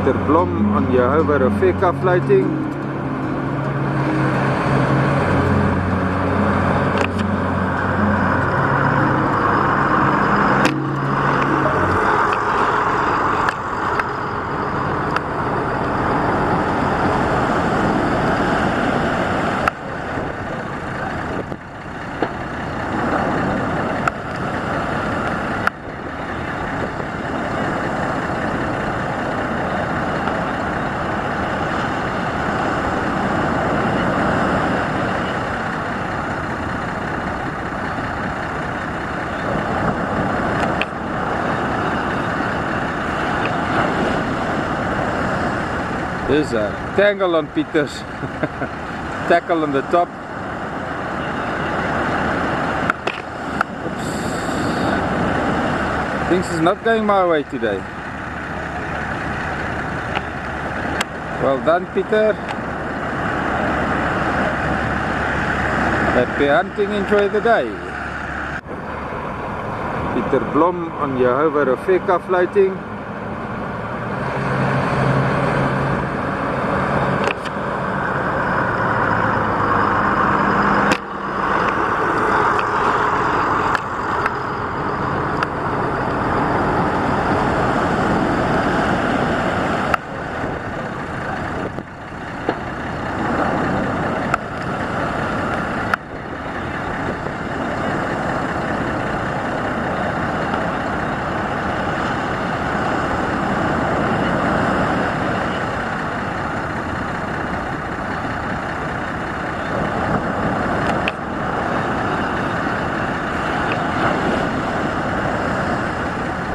Pieter Blom on Jehovah Rafeka floating. There's a tangle on Peter's tackle on the top. Oops. Things is not going my way today. Well done, Peter. Happy hunting, enjoy the day. Pieter Blom on Jehovah Rafeka floating.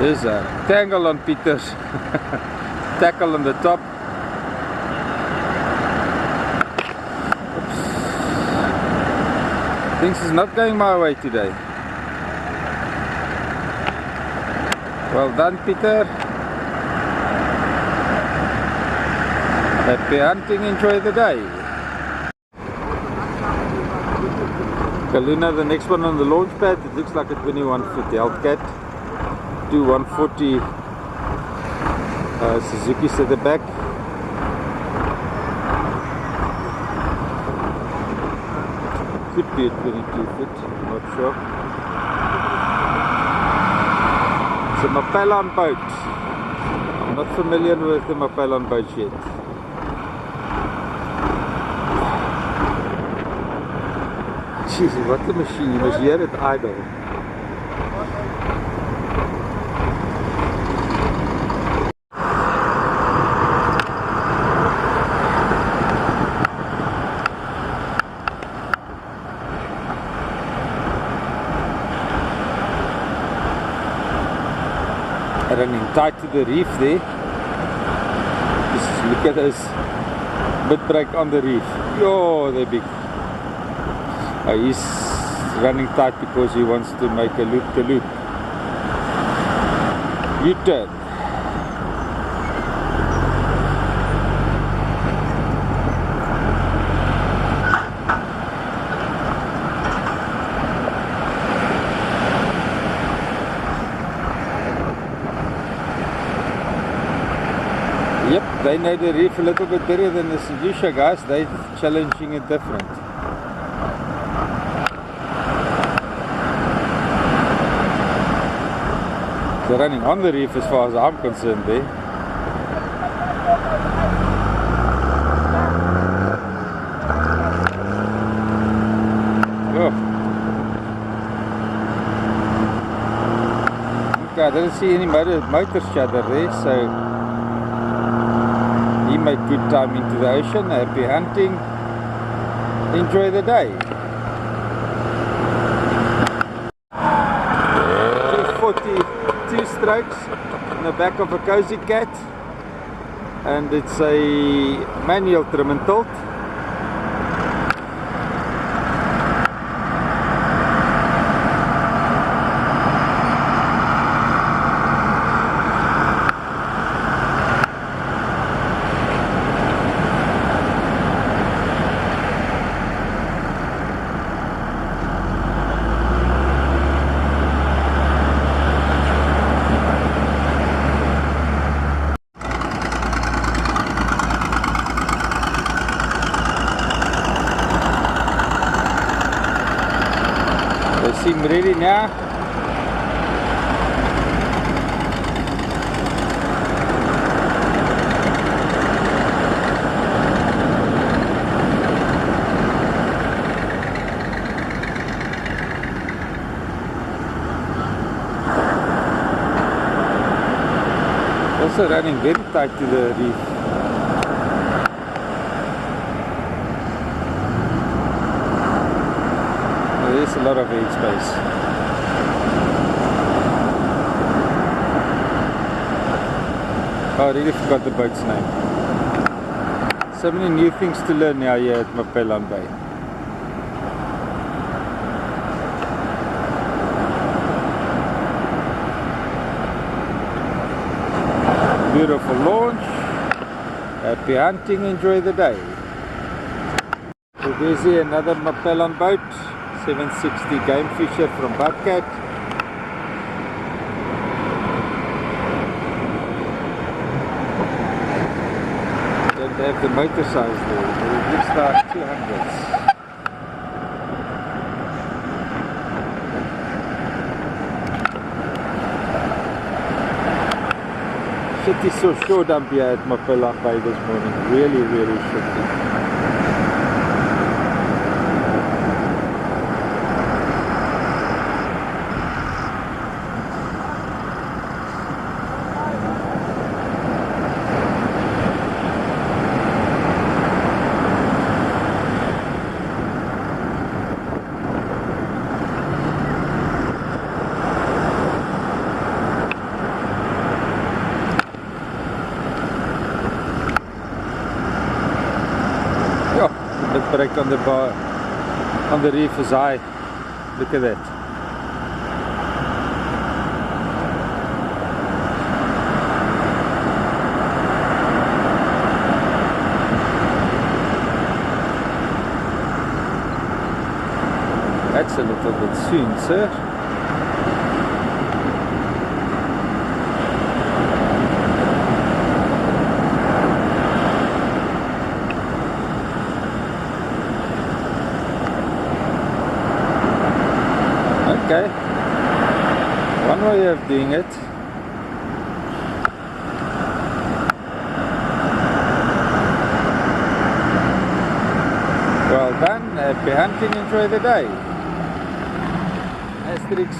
There's a tangle on Peter's tackle on the top. Oops. Things is not going my way today. Well done, Peter. Happy hunting, enjoy the day. Kaluna, the next one on the launch pad. It looks like a 21-foot Hellcat. 140 Suzuki's at the back. Could be a 22-foot, I'm not sure. It's a Maphelane boat. I'm not familiar with the Maphelane boats yet. Jeez, what a machine, you must hear it idle. Running tight to the reef there. Just look at this bit break on the reef. Oh, they're big. He's running tight because he wants to make a loop-to-loop. U-turn. Yep, they know the reef a little bit better than the St Lucia guys. They're challenging it different. They're running on the reef as far as I'm concerned there. Oh. Okay, I didn't see any motor shudder there, so he made good time into the ocean. Happy hunting. Enjoy the day. 242 strokes in the back of a Cozy Cat, and it's a manual trim and tilt. team ready now. Also running very tight to the reef. There's a lot of air space. Oh, I really forgot the boat's name. So many new things to learn now here at Maphelane Bay. Beautiful launch. Happy hunting, enjoy the day. So there's here another Maphelane boat, 760 game fisher from Bobcat. Don't have the motor size there, it looks like 200s. Shit is so short up here at Maphelane Bay this morning, really shitty. The break on the bar, on the reef is high. Look at that. That's a little bit soon, sir. Okay, one way of doing it. Well done, happy hunting, enjoy the day. Asterix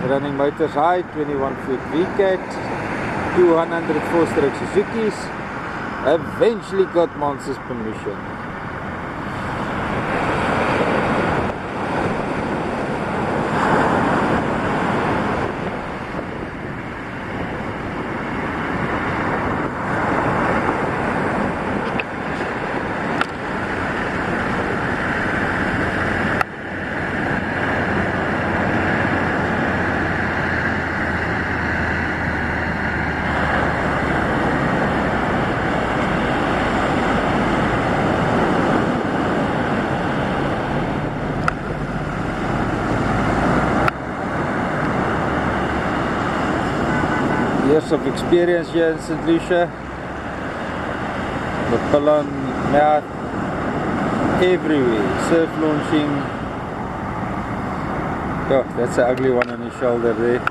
running motors high, 21 foot VCAT, 204 stroke Suzuki's. Eventually got Monster's permission. Years of experience here in St Lucia. Maphelane mouth everywhere. Surf launching. Oh, that's an ugly one on his shoulder there.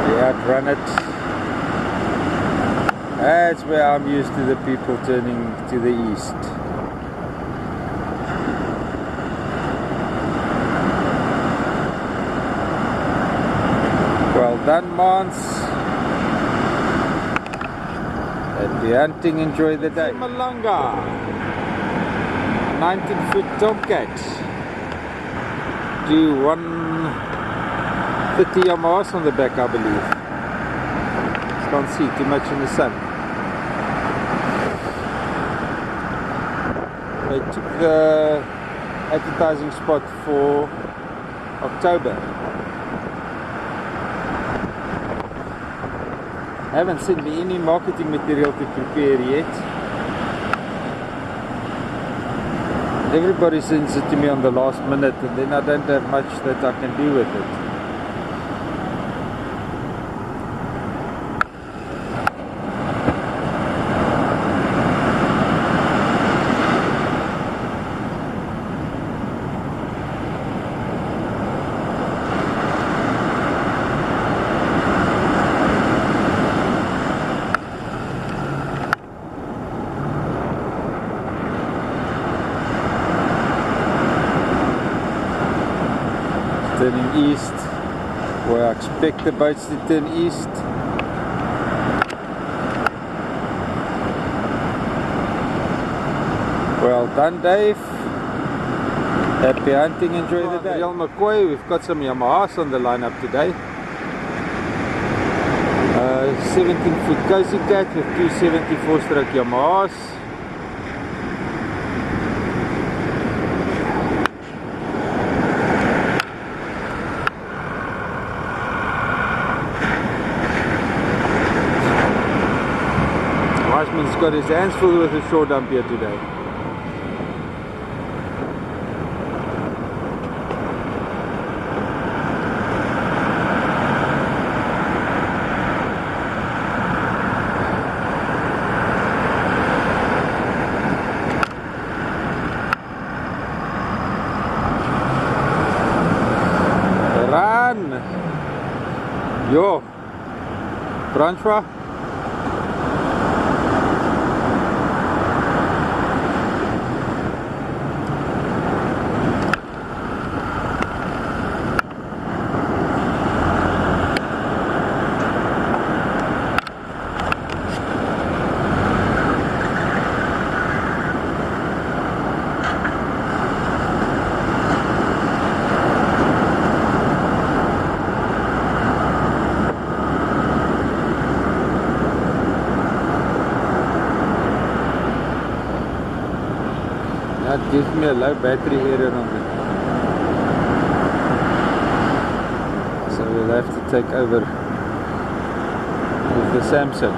They outrun it. That's where I'm used to the people turning to the east. Well done, Mons. Happy hunting, enjoy the day. Malanga, 19 foot Tomcat. Do 130 Yamahas on the back, I believe. Just can't see too much in the sun. They took the advertising spot for October. Haven't sent me any marketing material to prepare yet. Everybody sends it to me on the last minute, and then I don't have much that I can do with it. turning east, where I expect the boats to turn east. Well done, Dave. Happy hunting, enjoy the day. Real McCoy, we've got some Yamahas on the lineup today. 17-foot Cozy Cat with two 74-stroke Yamahas. Wiseman's got his hands full with a shore dump here today. Yo, Branchwa. That gives me a low battery error on it, so we'll have to take over with the Samsung.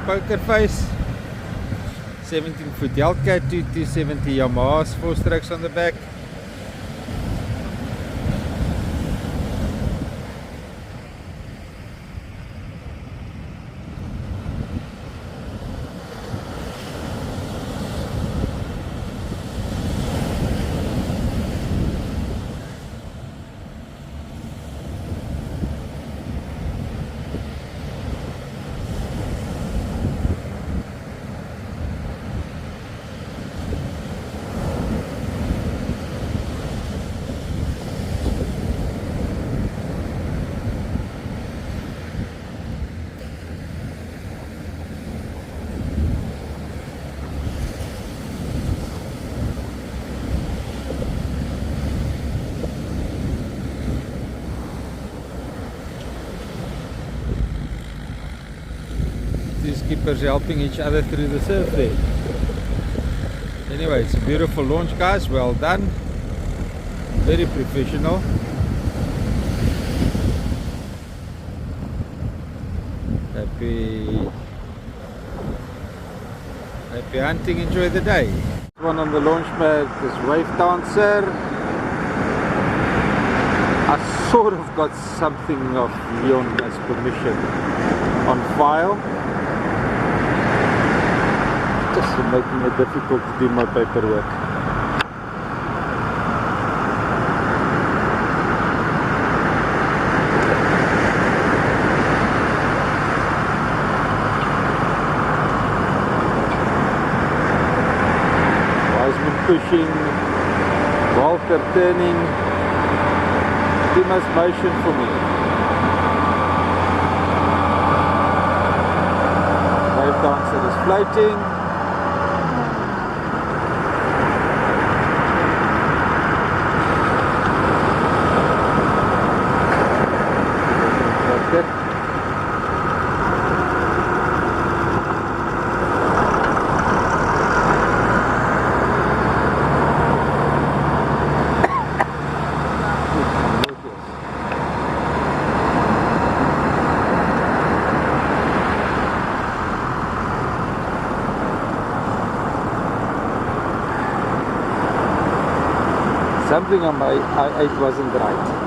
Poker face, 17-foot Hellcat, 270 Yamahas, 4 strokes on the back. Skippers helping each other through the surf there. Anyway, it's a beautiful launch, guys. Well done. Very professional. Happy hunting. Enjoy the day. One on the launch mat is Wave Dancer. I sort of got something of Leon as permission on file. Just making it difficult to do my paperwork. Wiseman pushing, Walter turning, too much motion for me. Wave Dancer is floating. Something on my I8 wasn't right.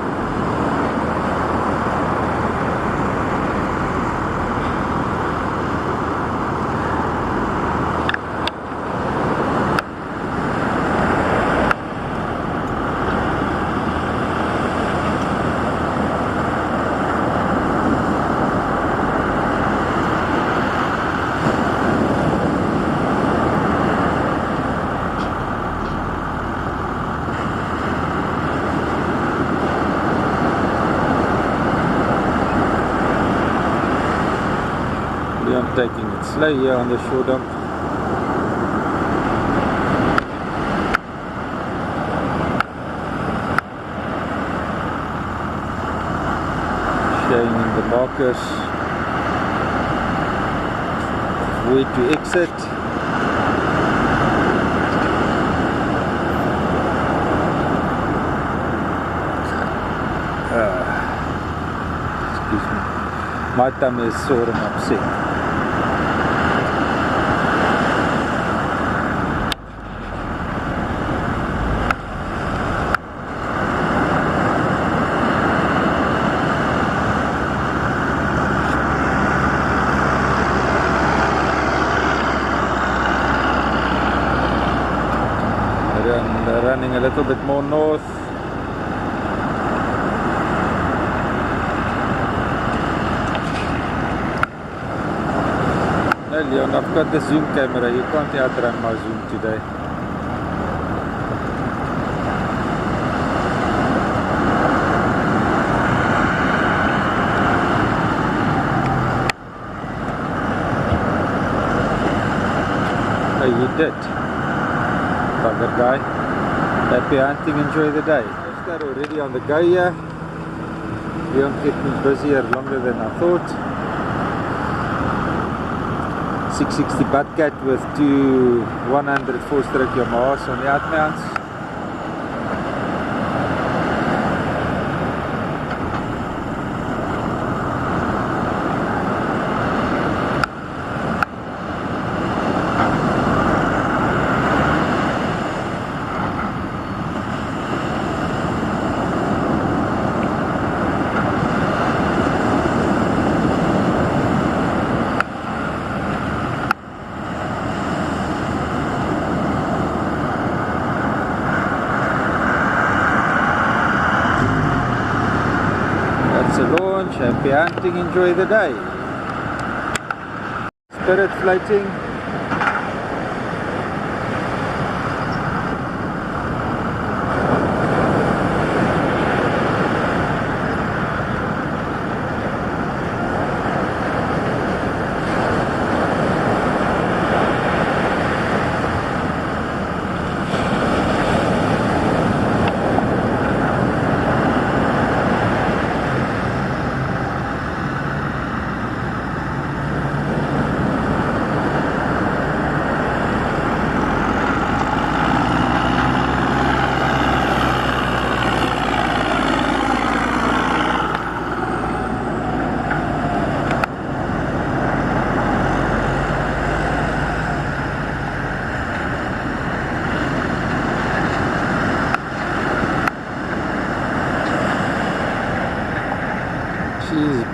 I'm taking it slow here on the shore dump. Showing in the markers where to exit. Excuse me, my tummy is sore and upset. Running a little bit more north. No, Leon, I've got the zoom camera. You can't outrun my zoom today. Oh, you did. Bugger guy. Happy hunting, enjoy the day. They're already on the go here. Leon kept me busier longer than I thought. 660 Buttcat with two 100 4-stroke Yamahas on the outmounts. Happy hunting, enjoy the day. Spirit floating.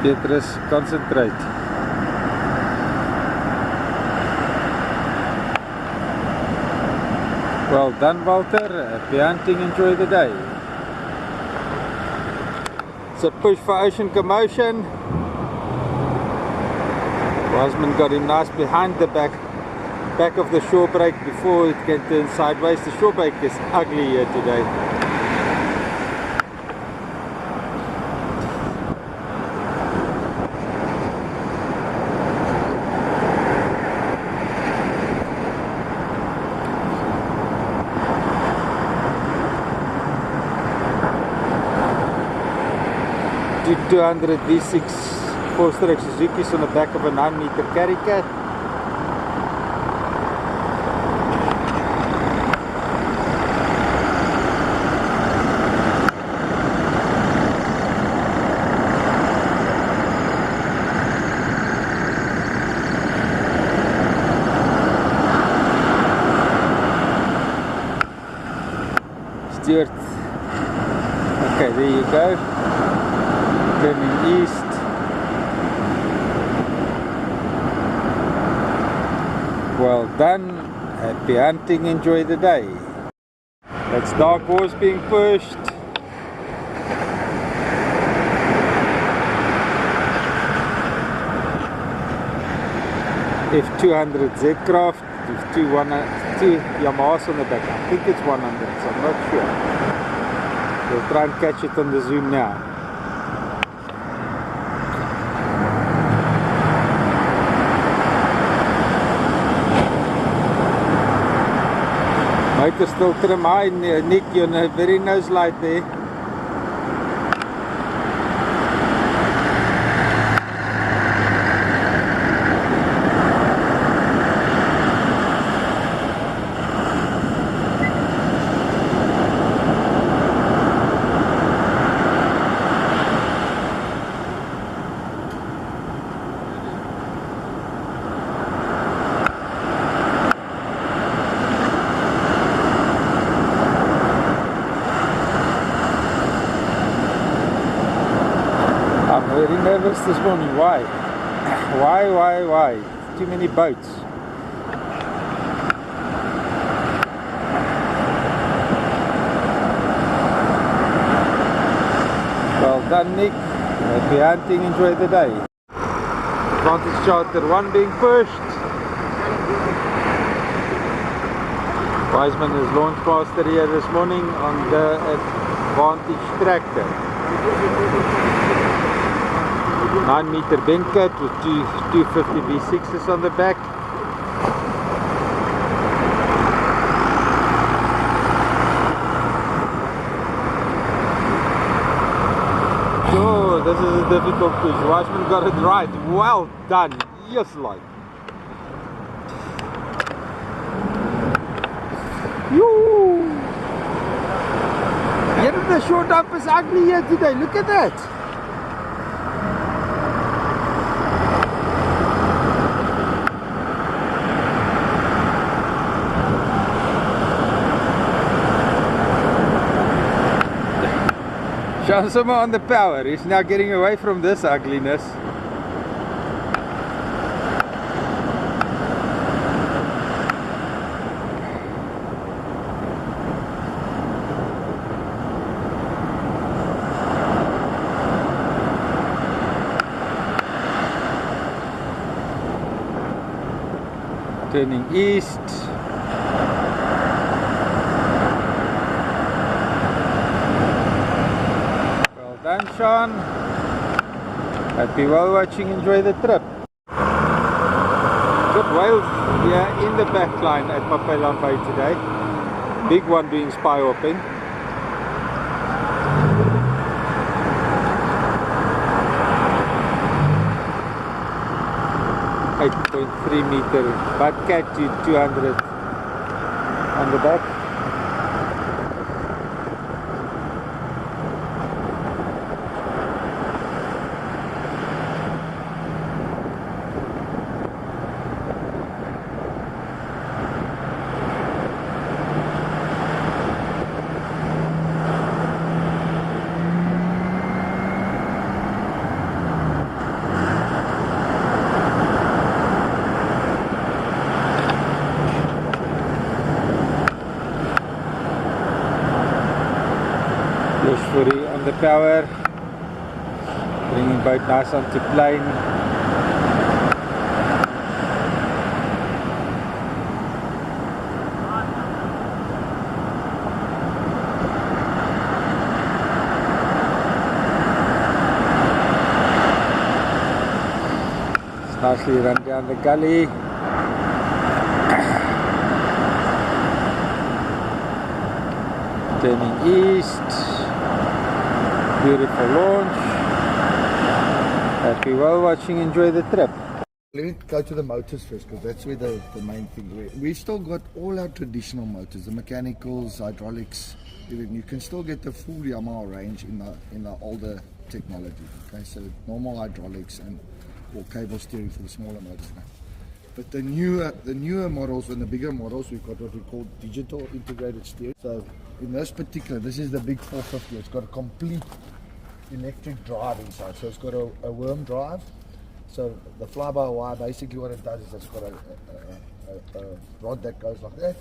Petrus, concentrate. Well done, Walter. Happy hunting, enjoy the day. It's a push for ocean commotion. Wiseman got him nice behind the back of the shore break before it can turn sideways. The shore break is ugly here today. Do 200 V6 4-stroke Suzuki's on the back of a 9-meter carry cat. Stuart Okay, there you go. Turning east. Well done. Happy hunting. Enjoy the day. That's Dark Horse being pushed. F200 Z-Craft with two Yamahas on the back. I think it's 100, so I'm not sure. We'll try and catch it on the zoom now. Motor still trim high, Nick, you're on a very nose light there. Very nervous this morning. Why? Why? Too many boats. Well done, Nick. Happy hunting. Enjoy the day. Advantage Charter 1 being pushed. Wiseman has launched faster here this morning on the Advantage tractor. 9-meter bend cut with 250 V6s on the back. Oh, this is a difficult push. Wiseman got it right. Well done. Yes, like. Yoo! Yeah, the short up is ugly here today. Look at that. Shansoma on the power. He's now getting away from this ugliness. Turning east. Well done, Sean. Happy whale watching. Enjoy the trip. Good whales here in the back line at Maphelane Bay today. Big one doing spy hopping. 8.3 meter butt cat to 200 on the back. On the power, bringing boat nice onto plane. It's nicely run down the gully. Turning east. Beautiful launch. Happy whale watching. Enjoy the trip. Let me go to the motors first, because that's where the main thing. We've still got all our traditional motors, the mechanicals, hydraulics. You can still get the full Yamaha range in the older technology. Okay, so normal hydraulics and or cable steering for the smaller motors now. But the newer models and the bigger models, we've got what we call digital integrated steering. So in this particular, this is the big 450. It's got a complete electric drive inside. So it's got a worm drive. So the fly-by-wire, basically what it does is it's got a rod that goes like that.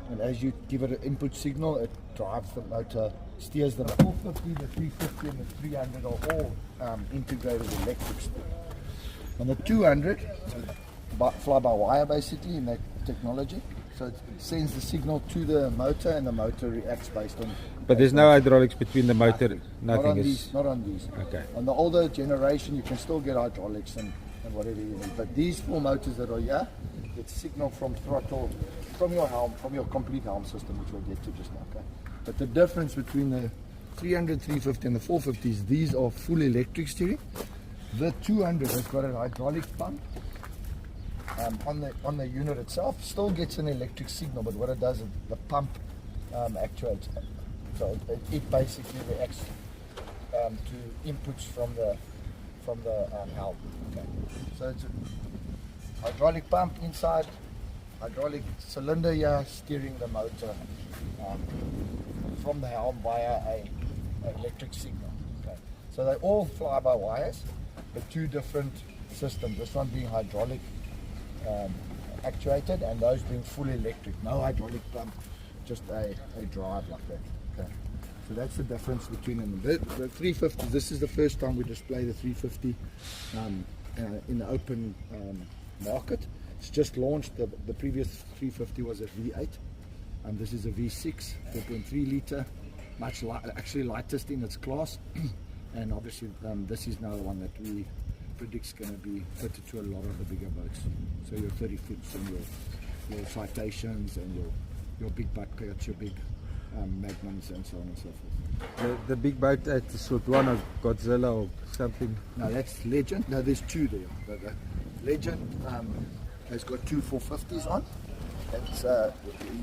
And as you give it an input signal, it drives the motor, steers the 450, the 350 and the 300 are all integrated electric steering. On the 200, fly-by-wire basically in that technology. So it sends the signal to the motor and the motor reacts based on... But there's no hydraulics between the motor, nothing is... Not on these. Okay. On the older generation you can still get hydraulics and whatever you need. But these 4 motors that are here, get signal from throttle, from your helm, from your complete helm system, which we'll get to just now. Okay? But the difference between the 300, 350 and the 450s, these are full electric steering. The 200 has got a hydraulic pump on the unit itself. Still gets an electric signal, but what it does is the pump actuates. So it basically reacts to inputs from the helm. Okay. So it's a hydraulic pump inside, hydraulic cylinder here steering the motor from the helm via a electric signal. Okay. So they all fly by wires, but 2 different systems. This one being hydraulic actuated, and those being fully electric. No hydraulic pump, just a drive like that. Okay. So that's the difference between them. The 350, this is the first time we display the 350 in the open market. It's just launched. The previous 350 was a V8, and this is a V6, 4.3 litre, much actually lightest in its class. And obviously this is now the one that we predicts going to be fitted to a lot of the bigger boats. So your 30 foots and your citations and your big buckets, your big magnums and so on and so forth. The big boat at the sort one of Godzilla or something? No, that's Legend. No, there's 2 there. The Legend has got 2 450s on. It's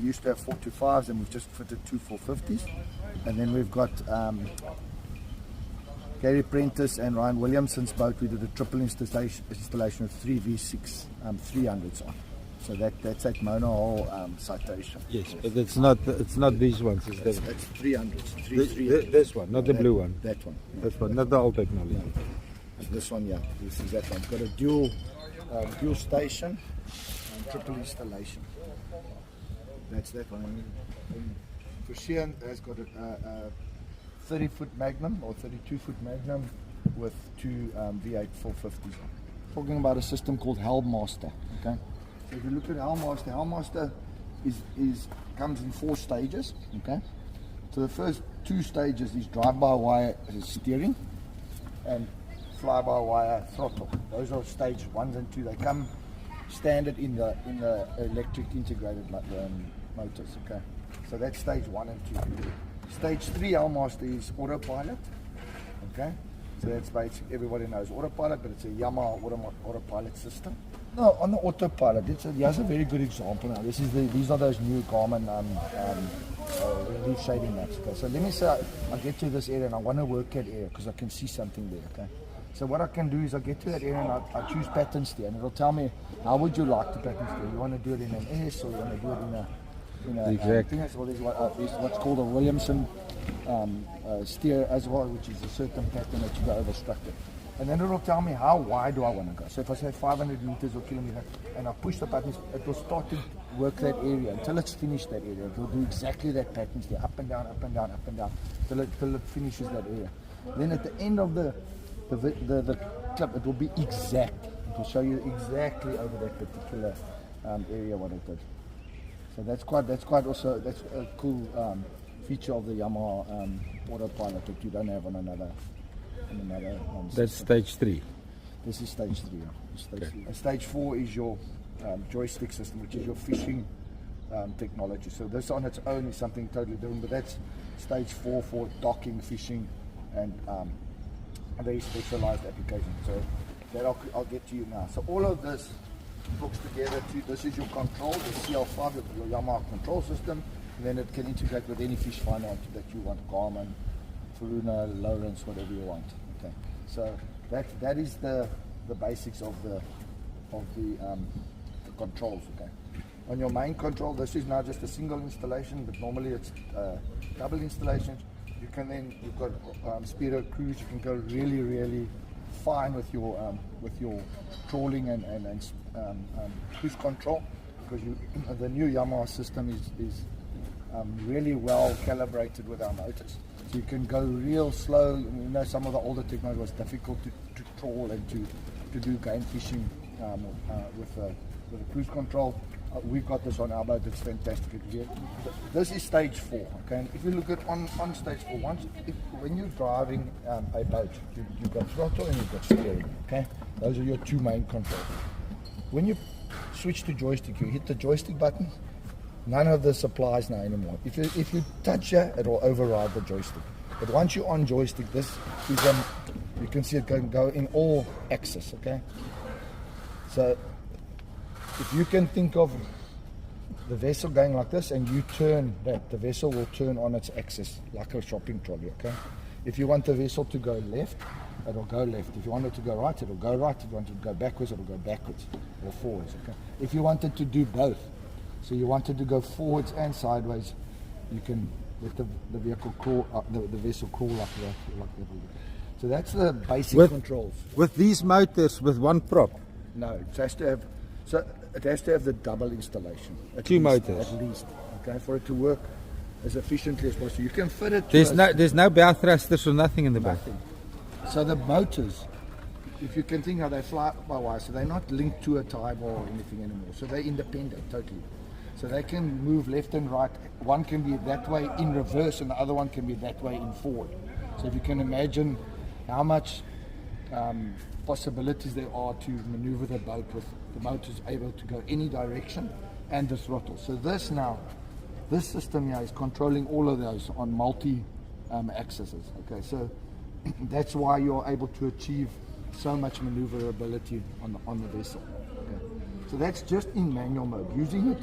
used to have 425s, and we've just fitted 2 450s. And then we've got Gary Prentice and Ryan Williamson's boat. We did a triple installation of 3 V6 300s on. So that's at monohull citation. Yes, but it's not these ones. That's 300s. This one, not the blue one. That one. This one, not the old technology. And this one, yeah. This is that one. It's got a dual station and triple installation. That's that one. And Fushian has got a 30-foot Magnum or 32-foot Magnum with 2 V8 450s on. Talking about a system called Helmaster. Okay. So if you look at Helmaster comes in 4 stages. Okay. So the first 2 stages is drive-by-wire steering and fly-by-wire throttle. Those are stage 1 and 2. They come standard in the electric integrated motors. Okay. So that's stage 1 and 2. Stage 3 Helmaster is autopilot. Okay. So that's basically, everybody knows autopilot, but it's a Yamaha autopilot system. No, on the autopilot, here's a very good example now. These are those new Garmin relief shading maps. Okay? So let me say I get to this area and I want to work that area because I can see something there. Okay. So what I can do is I get to that area and I choose pattern steer, and it'll tell me how would you like to pattern steer. You want to do it in an S or you want to do it in a exactly. There's what's called a Williamson steer as well, which is a certain pattern that you go over structure. And then it'll tell me how wide do I want to go. So if I say 500 meters or kilometer and I push the pattern, it will start to work that area until it's finished that area. It will do exactly that pattern steer, up and down, up and down, up and down, till it finishes that area. Then at the end of the clip, it will be exact. It will show you exactly over that particular area what it did. So that's a cool feature of the Yamaha autopilot that you don't have on another That's stage 3. This is stage 3. Stage Okay. 3. And stage 4 is your joystick system, which is your fishing technology. So this on its own is something totally different, but that's stage 4 for docking, fishing, and a very specialized application. So that I'll get to you now. So all of this hooks together to, this is your control, the CL5, your Yamaha control system, and then it can integrate with any fish finder that you want, Garmin, Faruna, Lawrence, whatever you want. Okay. So that is the basics of the controls. Okay, on your main control, this is now just a single installation, but normally it's double installations. You can then, you've got speedo cruise. You can go really fine with your trawling and cruise control, because the new Yamaha system is really well calibrated with our motors. So you can go real slow. You know, some of the older technology was difficult to trawl and to do game fishing with the cruise control. We've got this on our boat. It's fantastic. This is stage 4. Okay, and if you look at on stage 4, when you're driving a boat, you've got throttle and you've got steering. Okay, those are your two main controls. When you switch to joystick, you hit the joystick button. None of this applies now anymore. If you touch it, it will override the joystick. But once you're on joystick, this is you can see it can go in all axes. Okay, so if you can think of the vessel going like this and you turn that, the vessel will turn on its axis like a shopping trolley. Okay, if you want the vessel to go left, it'll go left. If you want it to go right, it'll go right. If you want it to go backwards, it'll go backwards or forwards. Okay, if you wanted to do both, so you wanted to go forwards and sideways, you can let the vehicle crawl, the vessel crawl like that. So that's the basic controls. With these motors, with one prop? No, it has to have. So it has to have the double installation. Two motors. At least. Okay, for it to work as efficiently as possible. You can fit it. There's no bow thrusters or nothing in the back. So the motors, if you can think how they fly by wire, so they're not linked to a tie bar or anything anymore. So they're independent totally. So they can move left and right. One can be that way in reverse and the other one can be that way in forward. So if you can imagine how much possibilities there are to maneuver the boat with the motors able to go any direction and the throttle. So this system here is controlling all of those on multi axes. Okay, so that's why you're able to achieve so much maneuverability on the vessel. Okay. So that's just in manual mode. Using it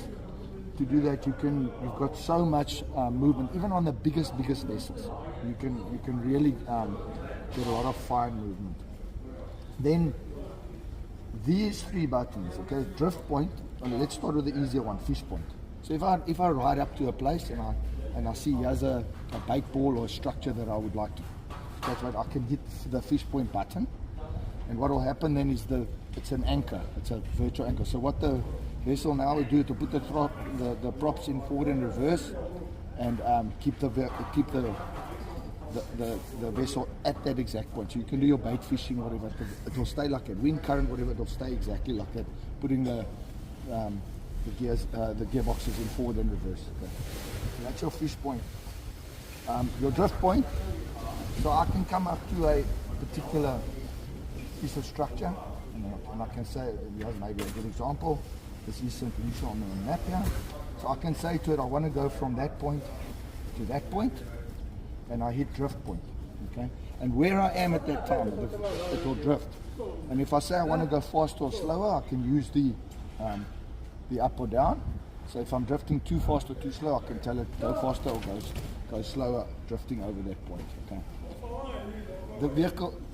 to do that, you've got so much movement. Even on the biggest vessels, you can really get a lot of fine movement. Then these 3 buttons, okay, drift point. Let's start with the easier one, fish point. So if I ride up to a place and I see here's a bait ball or a structure that I would like to catch, right, I can hit the fish point button, and what will happen then is it's an anchor. It's a virtual anchor. So what the vessel now will do to put the props in forward and reverse, and keep the vessel at that exact point. So you can do your bait fishing or whatever. It will stay like that. Wind current, whatever, it will stay exactly like that. Putting the gearboxes in forward and reverse. Okay. So that's your fish point. Your drift point. So I can come up to a particular piece of structure, and I can say, here's maybe a good example. This is St Lucia on the map here. So I can say to it, I want to go from that point to that point, and I hit drift point. Okay, and where I am at that time, it will drift. And if I say I want to go faster or slower, I can use the up or down. So if I'm drifting too fast or too slow, I can tell it go faster or go slower, drifting over that point. Okay. The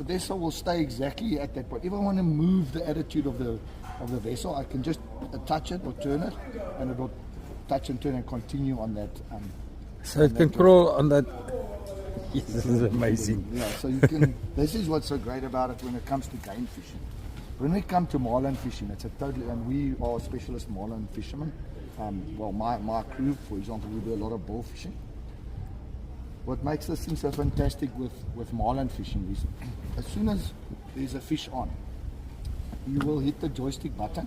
vessel will stay exactly at that point. If I want to move the attitude of the vessel, I can just touch it or turn it, and it will touch and turn and continue on that. So it can crawl on that. This is amazing. Yeah, so you can. This is what's so great about it when it comes to game fishing. When we come to marlin fishing, it's a totally, and we are specialist marlin fishermen. Well, my crew, for example, we do a lot of bull fishing. What makes this thing so fantastic with marlin fishing is, as soon as there's a fish on, you will hit the joystick button,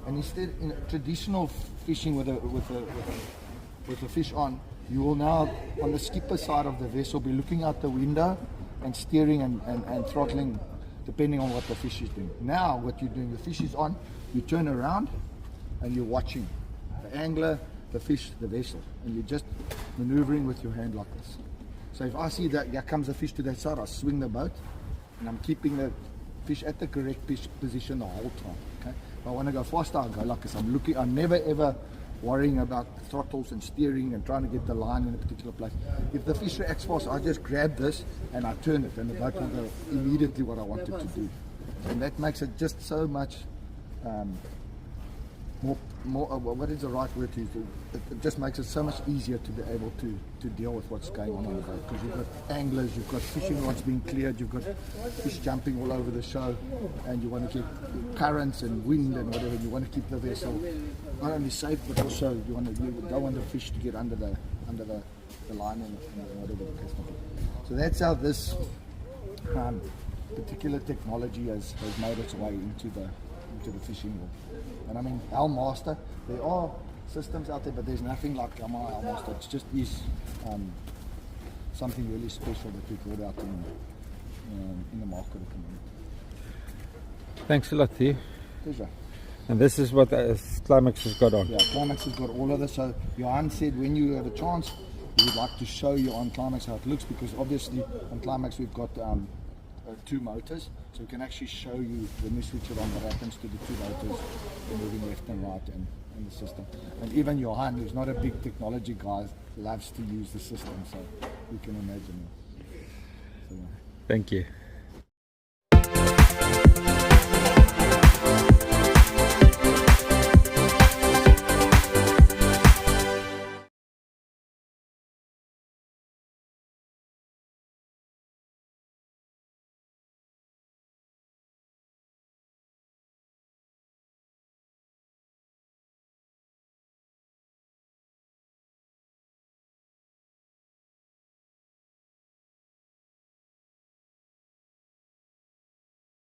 and instead in traditional fishing with a fish on, you will now on the skipper side of the vessel be looking out the window and steering and throttling depending on what the fish is doing. Now what you're doing, the fish is on, you turn around and you're watching the angler, the fish, the vessel, and you're just maneuvering with your hand like this. So if I see that here comes a fish to that side, I swing the boat and I'm keeping the fish at the correct position the whole time. Okay? If I want to go faster, I'll go like this. I'm never ever worrying about throttles and steering and trying to get the line in a particular place. If the fish reacts fast, I just grab this and I turn it, and the boat will go immediately what I want it to do. And that makes it just so much what is the right word to use? It just makes it so much easier to be able to deal with what's going on the boat, because you've got anglers, you've got fishing rods being cleared, you've got fish jumping all over the show, and you want to keep currents and wind and whatever. You want to keep the vessel not only safe, but also you don't want the fish to get under the line and whatever the case may be. So that's how this particular technology has made its way into the fishing world. And I mean, Helmaster, there are systems out there, but there's nothing like Yamaha Helmaster. It just is something really special that we brought out in the market at the moment. Thanks a lot, Theo. Pleasure. And this is what Climax has got on. Yeah, Climax has got all of this. So Johan said when you have a chance, we would like to show you on Climax how it looks, because obviously on Climax we've got 2 motors, so we can actually show you when we switch it on what happens to the 2 motors, moving left and right in the system. And even Johan, who's not a big technology guy, loves to use the system, so you can imagine it. So, Thank you.